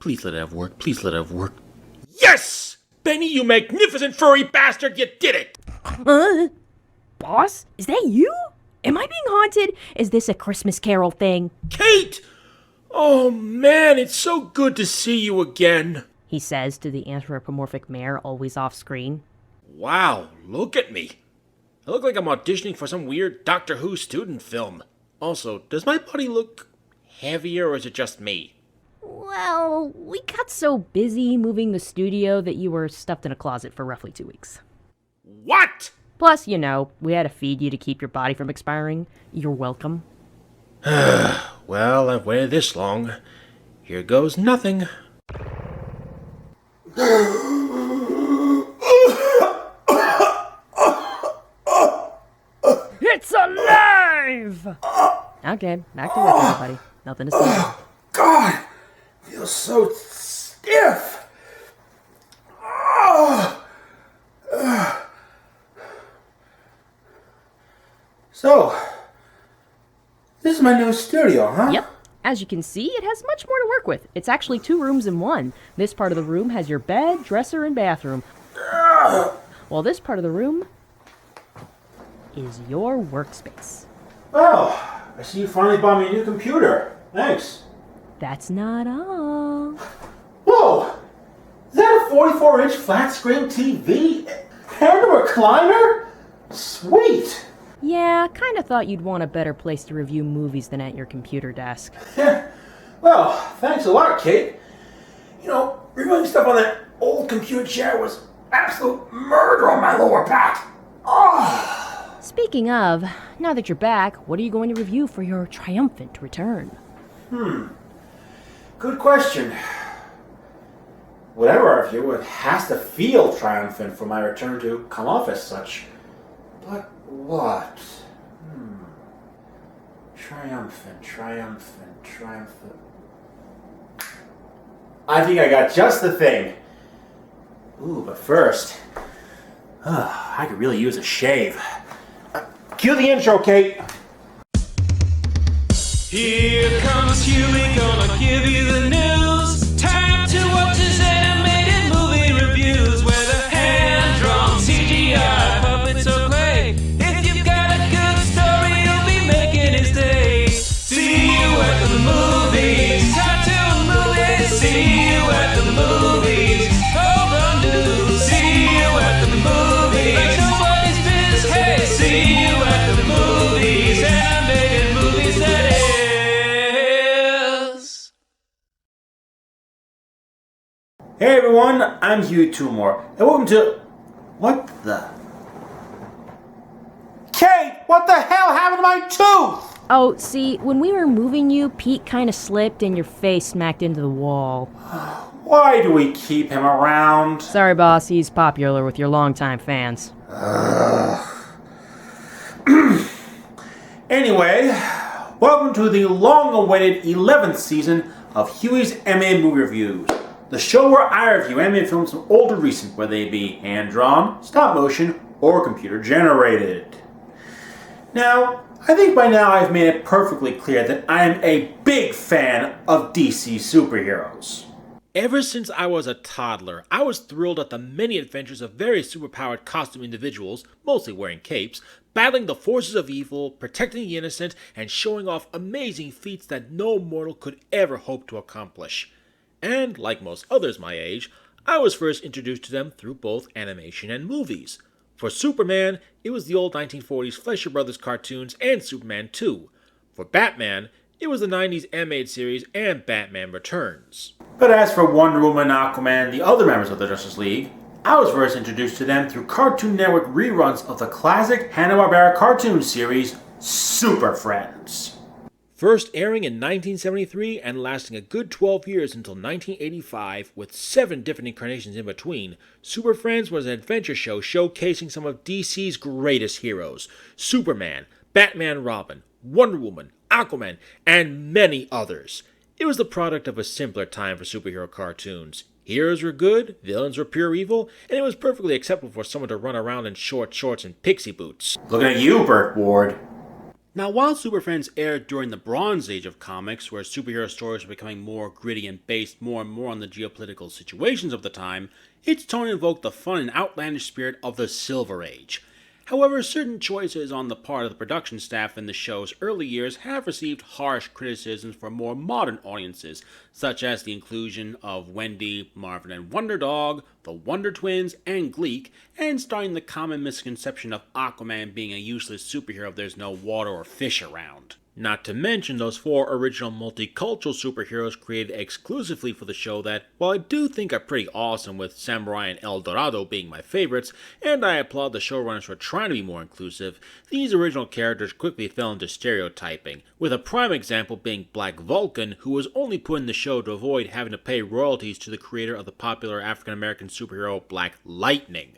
Please let it have worked. Please let it have worked. Yes! Benny, you magnificent furry bastard, you did it! Boss? Is that you? Am I being haunted? Is this a Christmas Carol thing? Kate! Oh man, it's so good to see you again. He says to the anthropomorphic mayor, always off screen. Wow, look at me. I look like I'm auditioning for some weird Doctor Who student film. Also, does my body look heavier or is it just me? Well, we got so busy moving the studio that you were stuffed in a closet for roughly 2 weeks. What? Plus, you know, we had to feed you to keep your body from expiring. You're welcome. Well, I've waited this long. Here goes nothing. It's alive! Okay, back to work, everybody. Nothing to see. God, feels so stiff. So, this is my new studio, huh? Yep. As you can see, it has much more to work with. It's actually 2 rooms in one. This part of the room has your bed, dresser, and bathroom. While this part of the room is your workspace. Oh, I see you finally bought me a new computer. Thanks. That's not all. Whoa! Is that a 44-inch flat-screen TV? And a recliner? Sweet! Yeah, kinda thought you'd want a better place to review movies than at your computer desk. Well, thanks a lot, Kate. You know, reviewing stuff on that old computer chair was absolute murder on my lower back. Oh! Speaking of, now that you're back, what are you going to review for your triumphant return? Good question. Whatever I review, it has to feel triumphant for my return to come off as such. But what? Triumphant. I think I got just the thing. Ooh, but first, I could really use a shave. Cue the intro, Kate. Here comes Huey, gonna give you the news. Time to watch his animated movie reviews, whether hand-drawn, CGI, puppets or clay. If you've got a good story, you'll be making his day. See you at the movies, cartoon movies. See you at the movies, Hologram news. See you at the movies, like nobody's business. Hey, see you at the movies, animated movies that is. Hey everyone, I'm Huey Tumor, and welcome to... What the... Kate, what the hell happened to my tooth? Oh, see, when we were moving you, Pete kinda slipped and your face smacked into the wall. Why do we keep him around? Sorry, boss, he's popular with your longtime fans. Anyway, welcome to the long-awaited 11th season of Huey's Animated Movie Reviews, the show where I review animated films from old to recent, whether they be hand-drawn, stop-motion, or computer-generated. Now, I think by now I've made it perfectly clear that I am a big fan of DC superheroes. Ever since I was a toddler, I was thrilled at the many adventures of various superpowered costume individuals, mostly wearing capes, battling the forces of evil, protecting the innocent, and showing off amazing feats that no mortal could ever hope to accomplish. And, like most others my age, I was first introduced to them through both animation and movies. For Superman, it was the old 1940s Fleischer Brothers cartoons and Superman 2. For Batman, it was the 90s animated series and Batman Returns. But as for Wonder Woman, Aquaman, and the other members of the Justice League, I was first introduced to them through Cartoon Network reruns of the classic Hanna-Barbera cartoon series, Super Friends. First airing in 1973 and lasting a good 12 years until 1985, with 7 different incarnations in between, Super Friends was an adventure show showcasing some of DC's greatest heroes: Superman, Batman Robin, Wonder Woman, Aquaman, and many others. It was the product of a simpler time for superhero cartoons. Heroes were good, villains were pure evil, and it was perfectly acceptable for someone to run around in short shorts and pixie boots. Looking at you, Burt Ward. Now, while Super Friends aired during the Bronze Age of comics, where superhero stories were becoming more gritty and based more and more on the geopolitical situations of the time, its tone invoked the fun and outlandish spirit of the Silver Age. However, certain choices on the part of the production staff in the show's early years have received harsh criticisms from more modern audiences, such as the inclusion of Wendy, Marvin and Wonder Dog, the Wonder Twins, and Gleek, and starting the common misconception of Aquaman being a useless superhero if there's no water or fish around. Not to mention those 4 original multicultural superheroes created exclusively for the show that, while I do think are pretty awesome, with Samurai and El Dorado being my favorites, and I applaud the showrunners for trying to be more inclusive, these original characters quickly fell into stereotyping, with a prime example being Black Vulcan, who was only put in the show to avoid having to pay royalties to the creator of the popular African-American superhero Black Lightning.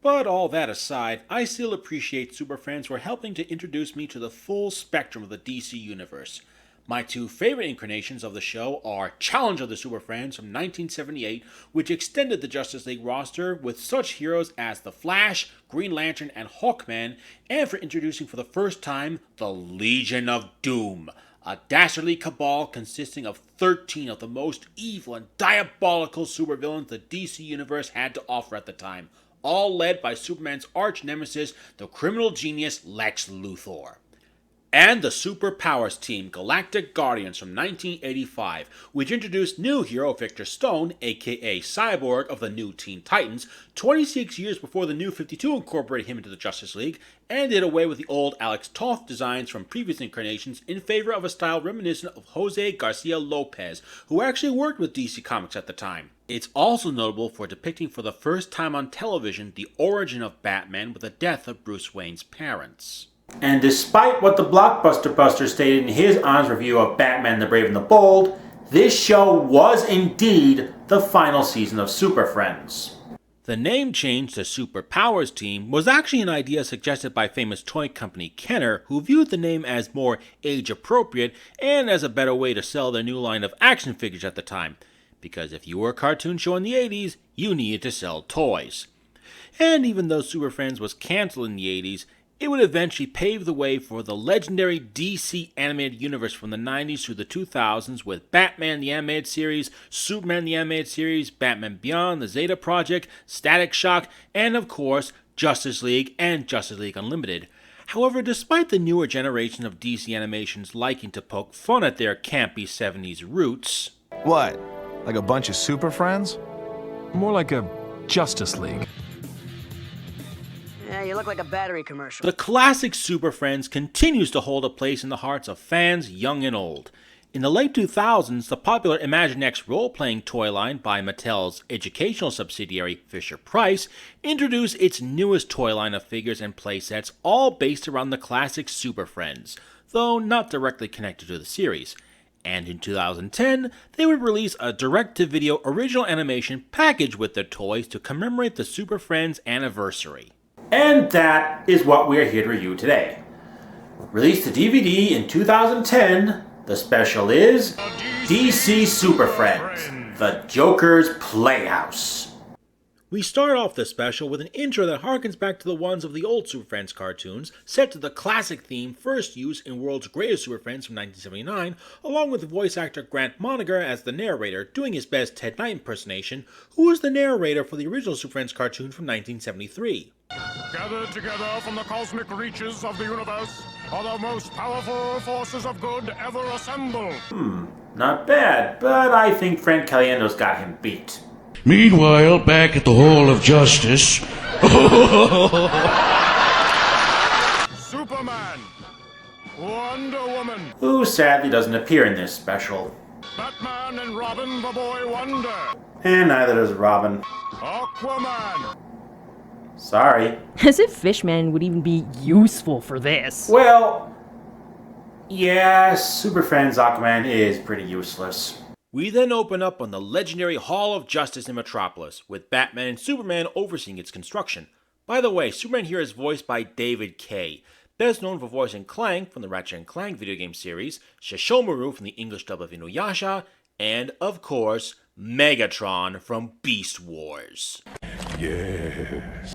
But all that aside, I still appreciate Super Friends for helping to introduce me to the full spectrum of the DC Universe. My 2 favorite incarnations of the show are Challenge of the Super Friends from 1978, which extended the Justice League roster with such heroes as The Flash, Green Lantern, and Hawkman, and for introducing for the first time the Legion of Doom, a dastardly cabal consisting of 13 of the most evil and diabolical supervillains the DC Universe had to offer at the time, all led by Superman's arch-nemesis, the criminal genius Lex Luthor. And the Superpowers team, Galactic Guardians from 1985, which introduced new hero Victor Stone, aka Cyborg of the New Teen Titans, 26 years before the New 52 incorporated him into the Justice League, and did away with the old Alex Toth designs from previous incarnations in favor of a style reminiscent of Jose Garcia Lopez, who actually worked with DC Comics at the time. It's also notable for depicting for the first time on television the origin of Batman with the death of Bruce Wayne's parents. And despite what the Blockbuster Buster stated in his honest review of Batman the Brave and the Bold, this show was indeed the final season of Super Friends. The name change to Superpowers Team was actually an idea suggested by famous toy company Kenner, who viewed the name as more age-appropriate and as a better way to sell their new line of action figures at the time. Because if you were a cartoon show in the 80s, you needed to sell toys. And even though Super Friends was cancelled in the 80s, it would eventually pave the way for the legendary DC animated universe from the 90s through the 2000s with Batman the Animated Series, Superman the Animated Series, Batman Beyond, the Zeta Project, Static Shock, and of course, Justice League and Justice League Unlimited. However, despite the newer generation of DC animations liking to poke fun at their campy 70s roots... What? Like a bunch of super friends? More like a Justice League. Yeah, you look like a battery commercial. The classic Super Friends continues to hold a place in the hearts of fans young and old. In the late 2000s, the popular Imaginext role-playing toy line by Mattel's educational subsidiary Fisher-Price introduced its newest toy line of figures and playsets, all based around the classic Super Friends, though not directly connected to the series. And in 2010, they would release a direct-to-video original animation package with their toys to commemorate the Super Friends anniversary. And that is what we are here to review today. Released to DVD in 2010, the special is DC Super Friends, the Joker's Playhouse. We start off this special with an intro that harkens back to the ones of the old Super Friends cartoons, set to the classic theme first used in World's Greatest Super Friends from 1979, along with voice actor Grant Moniger as the narrator, doing his best Ted Knight impersonation, who was the narrator for the original Super Friends cartoon from 1973. Gathered together from the cosmic reaches of the universe are the most powerful forces of good ever assembled. Not bad, but I think Frank Caliendo's got him beat. Meanwhile, back at the Hall of Justice... Superman, Wonder Woman, Who sadly doesn't appear in this special. Batman and Robin the Boy Wonder, And neither does Robin. Aquaman, Sorry. As if Fishman would even be useful for this. Well, yeah, Super Friends Aquaman is pretty useless. We then open up on the legendary Hall of Justice in Metropolis, with Batman and Superman overseeing its construction. By the way, Superman here is voiced by David Kaye, best known for voicing Clank from the Ratchet & Clank video game series, Shishomaru from the English dub of Inuyasha, and, of course, Megatron from Beast Wars. Yes.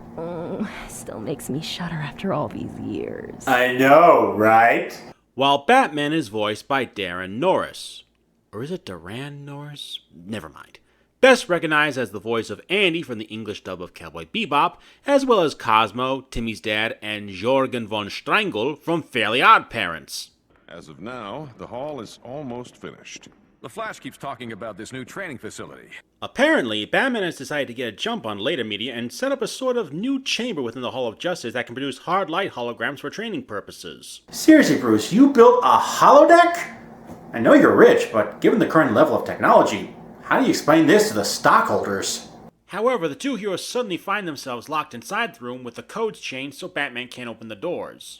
Still makes me shudder after all these years. I know, right? While Batman is voiced by Darren Norris. Or is it Duran Norris? Never mind. Best recognized as the voice of Andy from the English dub of Cowboy Bebop, as well as Cosmo, Timmy's dad, and Jorgen von Strangle from Fairly Odd Parents. As of now, the hall is almost finished. The Flash keeps talking about this new training facility. Apparently, Batman has decided to get a jump on later media and set up a sort of new chamber within the Hall of Justice that can produce hard light holograms for training purposes. Seriously, Bruce, you built a holodeck? I know you're rich, but given the current level of technology, how do you explain this to the stockholders? However, the two heroes suddenly find themselves locked inside the room with the codes changed so Batman can't open the doors.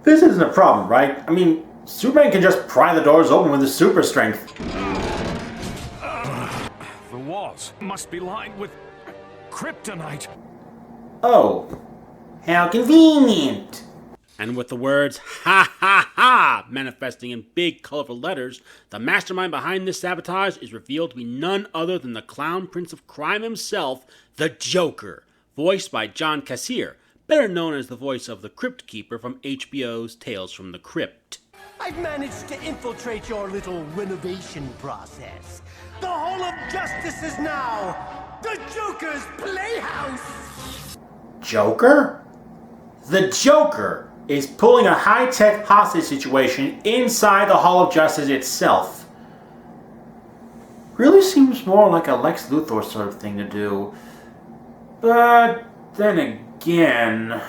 This isn't a problem, right? I mean, Superman can just pry the doors open with his super strength. The walls must be lined with kryptonite. Oh, how convenient. And with the words, "ha ha ha," manifesting in big, colorful letters, the mastermind behind this sabotage is revealed to be none other than the clown prince of crime himself, the Joker, voiced by John Kassir, better known as the voice of the Crypt Keeper from HBO's Tales from the Crypt. I've managed to infiltrate your little renovation process. The Hall of Justice is now the Joker's Playhouse! Joker? The Joker is pulling a high-tech hostage situation inside the Hall of Justice itself. Really seems more like a Lex Luthor sort of thing to do. But then again...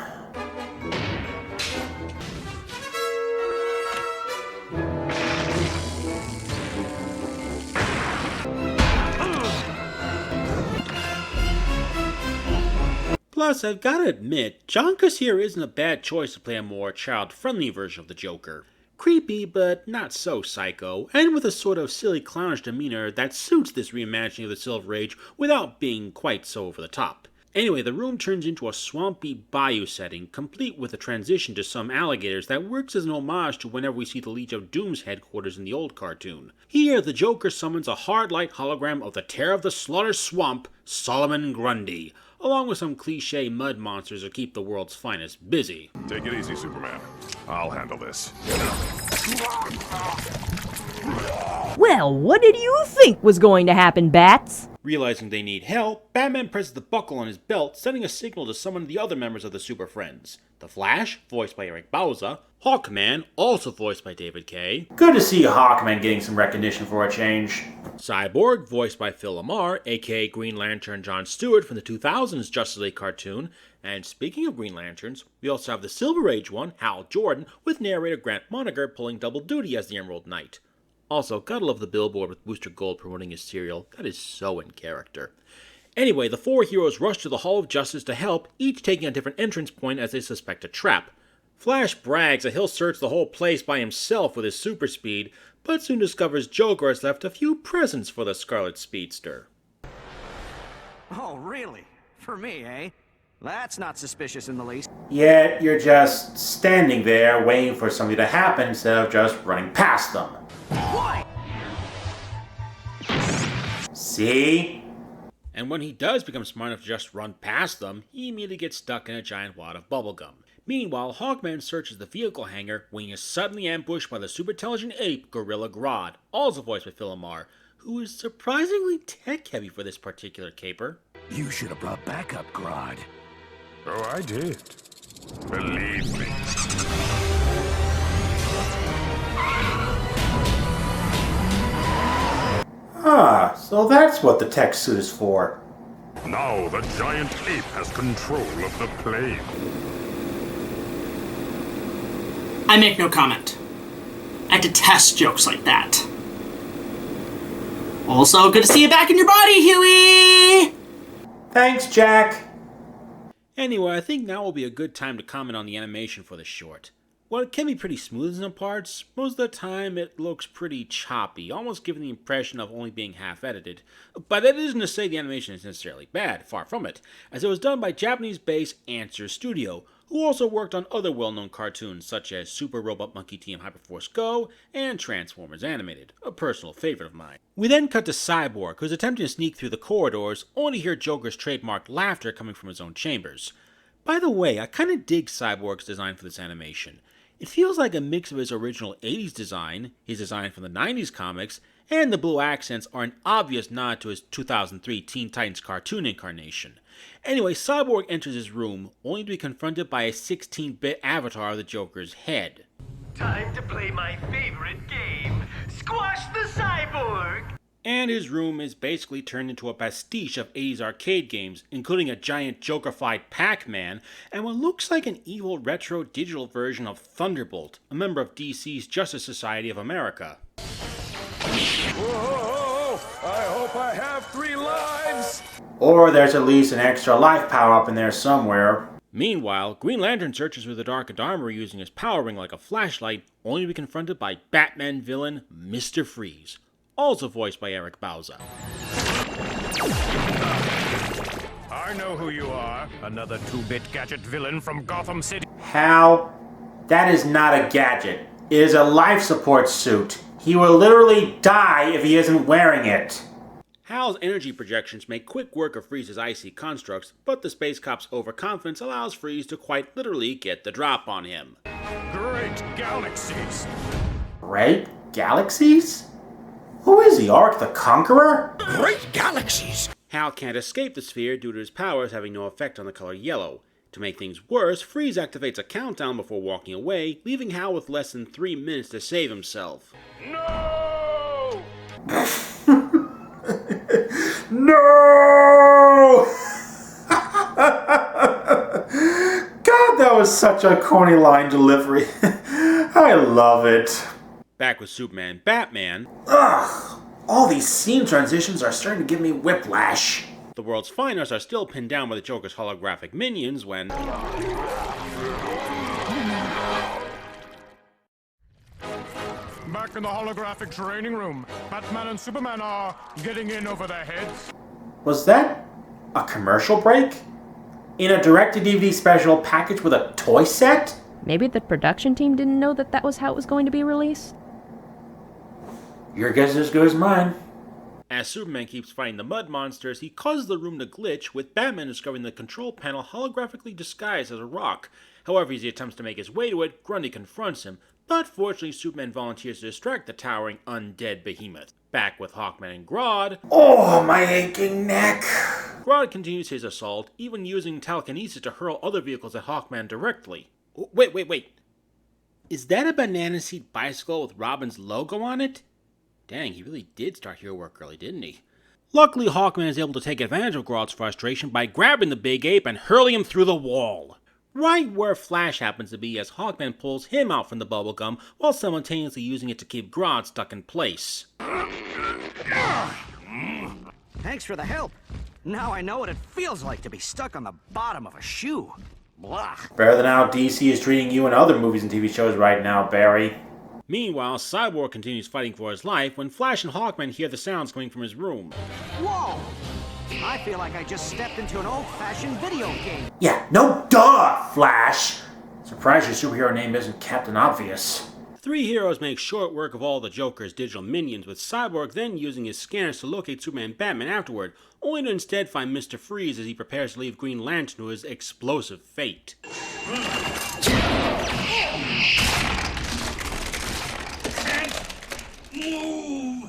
Plus, I've gotta admit, John Kassir isn't a bad choice to play a more child-friendly version of the Joker. Creepy, but not so psycho, and with a sort of silly clownish demeanor that suits this reimagining of the Silver Age without being quite so over the top. Anyway, the room turns into a swampy bayou setting, complete with a transition to some alligators that works as an homage to whenever we see the Legion of Doom's headquarters in the old cartoon. Here, the Joker summons a hard light hologram of the Terror of the Slaughter Swamp, Solomon Grundy, along with some cliché mud monsters to keep the world's finest busy. Take it easy, Superman. I'll handle this. Well, what did you think was going to happen, Bats? Realizing they need help, Batman presses the buckle on his belt, sending a signal to summon the other members of the Super Friends. The Flash, voiced by Eric Bauza, Hawkman, also voiced by David Kaye. Good to see Hawkman getting some recognition for a change. Cyborg, voiced by Phil Lamar, aka Green Lantern John Stewart from the 2000s Justice League cartoon. And speaking of Green Lanterns, we also have the Silver Age one, Hal Jordan, with narrator Grant Monager pulling double duty as the Emerald Knight. Also, gotta love the billboard with Booster Gold promoting his cereal. That is so in character. Anyway, the four heroes rush to the Hall of Justice to help, each taking a different entrance point as they suspect a trap. Flash brags that he'll search the whole place by himself with his super speed, but soon discovers Joker has left a few presents for the Scarlet Speedster. Oh, really? For me, eh? That's not suspicious in the least. Yet you're just standing there waiting for something to happen instead of just running past them. Why? See? And when he does become smart enough to just run past them, he immediately gets stuck in a giant wad of bubblegum. Meanwhile, Hawkman searches the vehicle hangar when he is suddenly ambushed by the super intelligent ape Gorilla Grodd, also voiced by Phil Lamar, who is surprisingly tech-heavy for this particular caper. You should have brought backup, Grodd. Oh, I did. Believe me. Ah, so that's what the tech suit is for. Now the giant ape has control of the plane. I make no comment. I detest jokes like that. Also, good to see you back in your body, Huey! Thanks, Jack. Anyway, I think now will be a good time to comment on the animation for the short. While it can be pretty smooth in some parts, most of the time it looks pretty choppy, almost giving the impression of only being half-edited. But that isn't to say the animation is necessarily bad, far from it, as it was done by Japanese-based Answer Studio, who also worked on other well-known cartoons such as Super Robot Monkey Team Hyperforce Go and Transformers Animated, a personal favorite of mine. We then cut to Cyborg, who's attempting to sneak through the corridors, only to hear Joker's trademark laughter coming from his own chambers. By the way, I kinda dig Cyborg's design for this animation. It feels like a mix of his original 80s design, his design from the 90s comics, and the blue accents are an obvious nod to his 2003 Teen Titans cartoon incarnation. Anyway, Cyborg enters his room, only to be confronted by a 16-bit avatar of the Joker's head. Time to play my favorite game, Squash the Cyborg! And his room is basically turned into a pastiche of 80s arcade games, including a giant Joker-fied Pac-Man, and what looks like an evil retro digital version of Thunderbolt, a member of DC's Justice Society of America. Whoa! I hope I have 3 lives! Or there's at least an extra life power-up in there somewhere. Meanwhile, Green Lantern searches through the darkened armory using his power ring like a flashlight, only to be confronted by Batman villain Mr. Freeze, also voiced by Eric Bauza. I know who you are. Another 2-bit gadget villain from Gotham City. Hal, that is not a gadget. It is a life support suit. He will literally die if he isn't wearing it. Hal's energy projections make quick work of Freeze's icy constructs, but the Space Cop's overconfidence allows Freeze to quite literally get the drop on him. Great galaxies! Great galaxies? Who is he, Ark the Conqueror? Great galaxies! Hal can't escape the sphere due to his powers having no effect on the color yellow. To make things worse, Freeze activates a countdown before walking away, leaving Hal with less than 3 minutes to save himself. No! No! God, that was such a corny line delivery. I love it. Back with Superman Batman. Ugh! All these scene transitions are starting to give me whiplash. The world's finest are still pinned down by the Joker's holographic minions when... Back in the holographic training room, Batman and Superman are getting in over their heads. Was that a commercial break? In a direct-to-DVD special packaged with a toy set? Maybe the production team didn't know that was how it was going to be released? Your guess is as good as mine. As Superman keeps fighting the mud monsters, he causes the room to glitch, with Batman discovering the control panel holographically disguised as a rock. However, as he attempts to make his way to it, Grundy confronts him, but fortunately Superman volunteers to distract the towering undead behemoth. Back with Hawkman and Grodd. Oh, my aching neck! Grodd continues his assault, even using telekinesis to hurl other vehicles at Hawkman directly. Wait. Is that a banana seat bicycle with Robin's logo on it? Dang, he really did start hero work early, didn't he? Luckily, Hawkman is able to take advantage of Grodd's frustration by grabbing the big ape and hurling him through the wall. Right where Flash happens to be as Hawkman pulls him out from the bubblegum while simultaneously using it to keep Grodd stuck in place. Thanks for the help. Now I know what it feels like to be stuck on the bottom of a shoe. Blah. Better than how DC is treating you in other movies and TV shows right now, Barry. Meanwhile, Cyborg continues fighting for his life when Flash and Hawkman hear the sounds coming from his room. Whoa! I feel like I just stepped into an old-fashioned video game. Yeah, no duh, Flash! Surprised your superhero name isn't Captain Obvious. Three heroes make short work of all the Joker's digital minions, with Cyborg then using his scanners to locate Superman and Batman afterward, only to instead find Mr. Freeze as he prepares to leave Green Lantern to his explosive fate.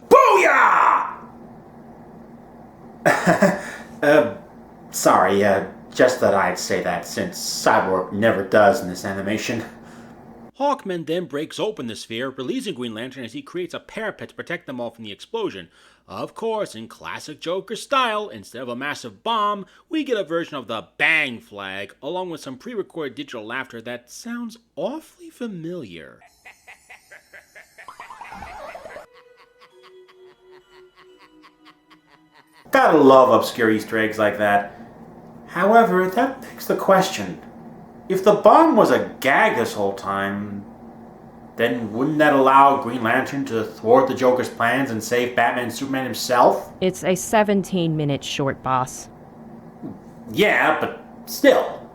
Booyah! Sorry, just thought I'd say that since Cyborg never does in this animation. Hawkman then breaks open the sphere, releasing Green Lantern as he creates a parapet to protect them all from the explosion. Of course, in classic Joker style, instead of a massive bomb, we get a version of the Bang Flag, along with some pre-recorded digital laughter that sounds awfully familiar. Gotta love obscure Easter eggs like that. However, that begs the question, If the bomb was a gag this whole time, then wouldn't that allow Green Lantern to thwart the Joker's plans and save Batman and Superman himself? It's a 17-minute short, boss. Yeah, but still.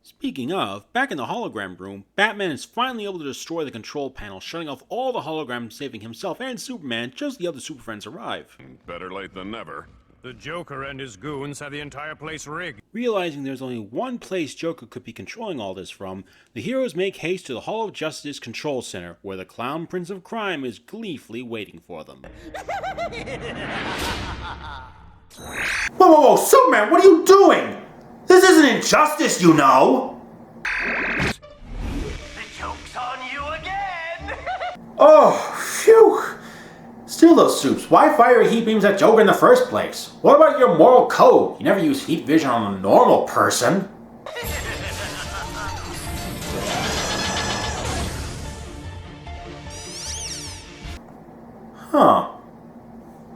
Speaking of, back in the hologram room, Batman is finally able to destroy the control panel, shutting off all the holograms, saving himself and Superman just as the other Super Friends arrive. Better late than never. The Joker and his goons have the entire place rigged. Realizing there's only one place Joker could be controlling all this from, the heroes make haste to the Hall of Justice Control Center, where the Clown Prince of Crime is gleefully waiting for them. Whoa, Superman, what are you doing? This isn't injustice, you know! The joke's on you again! Oh, phew! Still those soups, why fire heat beams at Joker in the first place? What about your moral code? You never use heat vision on a normal person. Huh.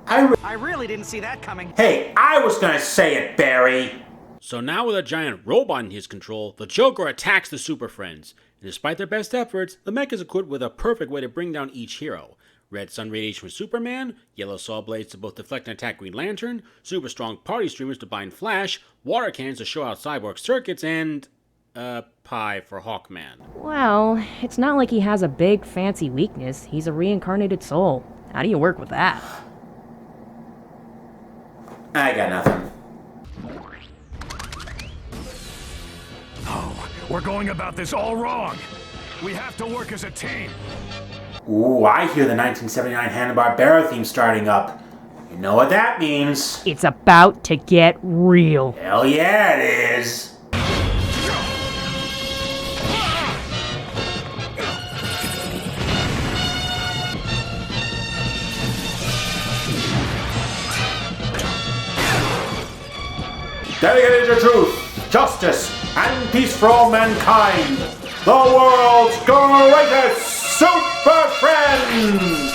I really didn't see that coming. Hey, I was gonna say it, Barry! So now with a giant robot in his control, the Joker attacks the Super Friends. And despite their best efforts, the mech is equipped with a perfect way to bring down each hero. Red sun radiation for Superman, yellow saw blades to both deflect and attack Green Lantern, super strong party streamers to bind Flash, water cannons to show out cyborg circuits, and pie for Hawkman. Well, it's not like he has a big, fancy weakness. He's a reincarnated soul. How do you work with that? I got nothing. Oh, we're going about this all wrong. We have to work as a team. Ooh, I hear the 1979 Hanna-Barbera theme starting up. You know what that means. It's about to get real. Hell yeah, it is. Dedicated to truth, justice, and peace for all mankind. The world's greatest Super Friends!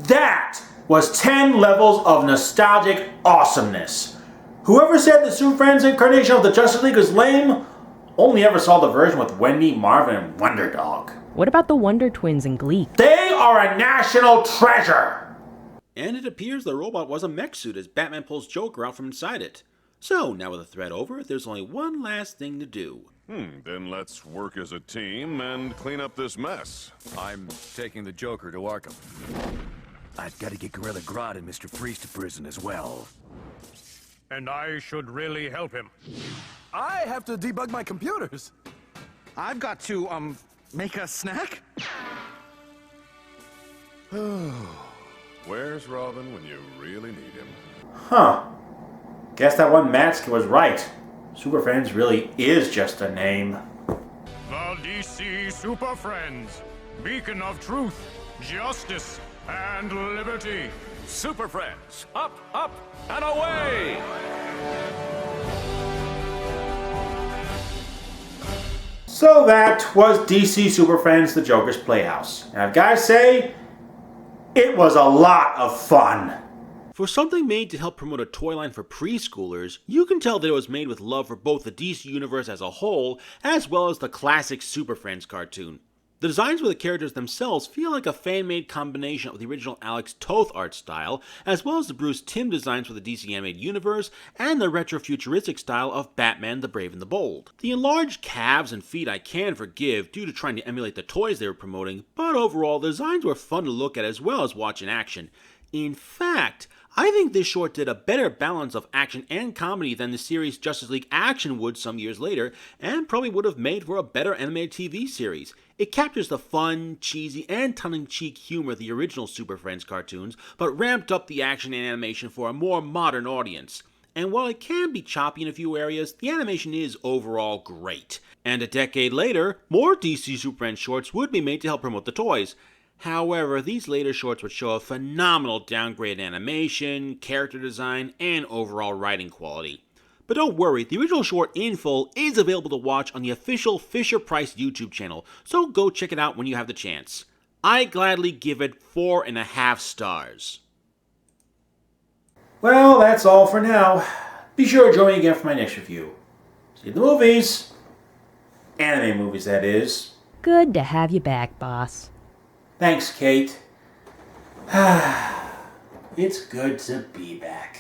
That was 10 levels of nostalgic awesomeness. Whoever said the Super Friends incarnation of the Justice League was lame only ever saw the version with Wendy, Marvin, and Wonder Dog. What about the Wonder Twins in Glee? They are a national treasure! And it appears the robot was a mech suit as Batman pulls Joker out from inside it. So, now with the threat over, there's only one last thing to do. Then let's work as a team and clean up this mess. I'm taking the Joker to Arkham. I've got to get Gorilla Grodd and Mr. Freeze to prison as well. And I should really help him. I have to debug my computers. I've got to, make a snack? Where's Robin when you really need him? Huh. Guess that one Matsky was right. Super Friends really is just a name. The DC Super Friends, beacon of truth, justice, and liberty. Super Friends, up, up, and away! So that was DC Super Friends, the Joker's Playhouse. And I've got to say, it was a lot of fun. For something made to help promote a toy line for preschoolers, you can tell that it was made with love for both the DC universe as a whole, as well as the classic Super Friends cartoon. The designs for the characters themselves feel like a fan-made combination of the original Alex Toth art style, as well as the Bruce Timm designs for the DC animated universe, and the retro-futuristic style of Batman the Brave and the Bold. The enlarged calves and feet I can forgive due to trying to emulate the toys they were promoting, but overall the designs were fun to look at as well as watch in action. In fact, I think this short did a better balance of action and comedy than the series Justice League Action would some years later, and probably would have made for a better animated TV series. It captures the fun, cheesy, and tongue-in-cheek humor of the original Super Friends cartoons, but ramped up the action and animation for a more modern audience. And while it can be choppy in a few areas, the animation is overall great. And a decade later, more DC Super Friends shorts would be made to help promote the toys. However, these later shorts would show a phenomenal downgrade animation, character design, and overall writing quality. But don't worry, the original short in full is available to watch on the official Fisher-Price YouTube channel, so go check it out when you have the chance. I gladly give it 4.5 stars. Well, that's all for now. be sure to join me again for my next review. See you at the movies. Anime movies, that is. Good to have you back, boss. Thanks, Kate. It's good to be back.